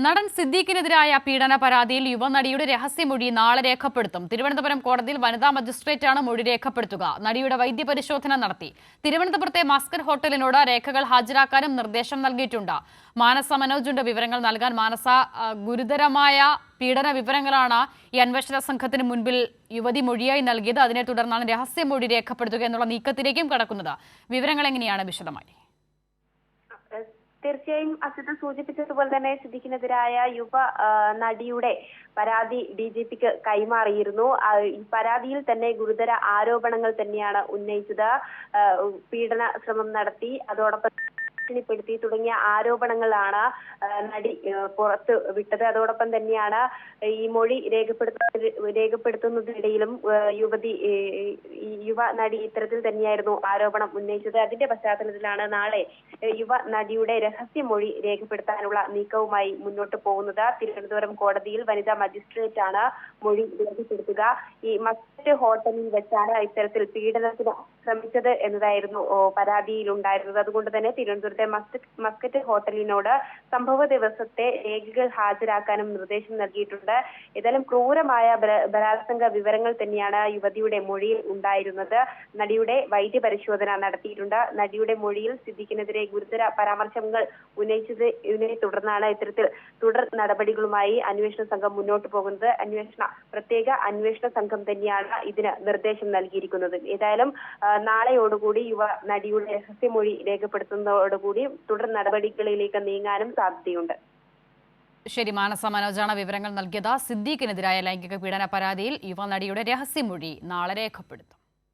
നടൻ സിദ്ദീഖിനെതിരായ പീഡന പരാതിയിൽ യുവനടിയുടെ രഹസ്യമൊഴി നാളെ രേഖപ്പെടുത്തും. തിരുവനന്തപുരം കോടതിയിൽ വനിതാ മജിസ്ട്രേറ്റാണ് മൊഴി രേഖപ്പെടുത്തുക. നടിയുടെ വൈദ്യപരിശോധന നടത്തി. തിരുവനന്തപുരത്തെ മസ്കറ്റ് ഹോട്ടലിനോട് രേഖകൾ ഹാജരാക്കാനും നിർദ്ദേശം നൽകിയിട്ടുണ്ട്. മാനസ മനോജുണ്ട് വിവരങ്ങൾ നൽകാൻ. മാനസ, ഗുരുതരമായ പീഡന വിവരങ്ങളാണ് ഈ അന്വേഷണ സംഘത്തിന് മുൻപിൽ യുവതി മൊഴിയായി നൽകിയത്. അതിനെ തുടർന്നാണ് രഹസ്യമൊഴി രേഖപ്പെടുത്തുക എന്നുള്ള നീക്കത്തിലേക്കും കടക്കുന്നത്. വിവരങ്ങൾ എങ്ങനെയാണ് വിശദമായി? തീർച്ചയായും അസിത് സൂചിപ്പിച്ചതുപോലെ തന്നെ സിദ്ദീഖിനെതിരായ യുവ നടിയുടെ പരാതി DGPക്ക് കൈമാറിയിരുന്നു. ഈ പരാതിയിൽ തന്നെ ഗുരുതര ആരോപണങ്ങൾ തന്നെയാണ് ഉന്നയിച്ചത്. പീഡന ശ്രമം നടത്തി, അതോടൊപ്പം പ്പെടുത്തി തുടങ്ങിയ ആരോപണങ്ങളാണ് നടി പുറത്ത് വിട്ടത്. അതോടൊപ്പം തന്നെയാണ് ഈ മൊഴി രേഖപ്പെടുത്തുന്നതിനിടയിലും യുവ നടി ഇത്തരത്തിൽ തന്നെയായിരുന്നു ആരോപണം ഉന്നയിച്ചത്. അതിന്റെ പശ്ചാത്തലത്തിലാണ് നാളെ യുവ നടിയുടെ രഹസ്യമൊഴി രേഖപ്പെടുത്താനുള്ള നീക്കവുമായി മുന്നോട്ട് പോകുന്നത്. തിരുവനന്തപുരം കോടതിയിൽ വനിതാ മജിസ്ട്രേറ്റ് ആണ് മൊഴി രേഖപ്പെടുത്തുക. ഈ മസ്കറ്റ് ഹോട്ടലിൽ വെച്ചാണ് ഇത്തരത്തിൽ പീഡനത്തിന് ശ്രമിച്ചത് എന്നതായിരുന്നു പരാതിയിൽ ഉണ്ടായിരുന്നത്. അതുകൊണ്ട് തന്നെ തിരുവനന്തപുരത്തെ മസ്കറ്റ് ഹോട്ടലിനോട് സംഭവ ദിവസത്തെ രേഖകൾ ഹാജരാക്കാനും നിർദ്ദേശം നൽകിയിട്ടുണ്ട്. ഏതായാലും ക്രൂരമായ ബലാത്സംഗ വിവരങ്ങൾ തന്നെയാണ് യുവതിയുടെ മൊഴിയിൽ ഉണ്ടായിരുന്നത്. നടിയുടെ വൈദ്യപരിശോധന നടത്തിയിട്ടുണ്ട്. നടിയുടെ മൊഴിയിൽ സിദ്ദീഖിനെതിരെ ഗുരുതര പരാമർശങ്ങൾ ഉന്നയിച്ചതിനെ തുടർന്നാണ് ഇത്തരത്തിൽ തുടർ നടപടികളുമായി അന്വേഷണ സംഘം മുന്നോട്ട് പോകുന്നത്. പ്രത്യേക അന്വേഷണ സംഘം തന്നെയാണ് ഇതിന് നിർദ്ദേശം നൽകിയിരിക്കുന്നത്. ഏതായാലും നാളെയോടുകൂടി യുവ നടിയുടെ രഹസ്യമൊഴി രേഖപ്പെടുത്തുന്നതോടുകൂടി തുടർ നടപടികളിലേക്ക് നീങ്ങാനും സാധ്യതയുണ്ട്. ശരി, മാനസ മനോജാണ് വിവരങ്ങൾ നൽകിയത്. സിദ്ദീഖിനെതിരായ ലൈംഗിക പീഡന പരാതിയിൽ യുവ നടിയുടെ രഹസ്യമൊഴി നാളെ രേഖപ്പെടുത്തും.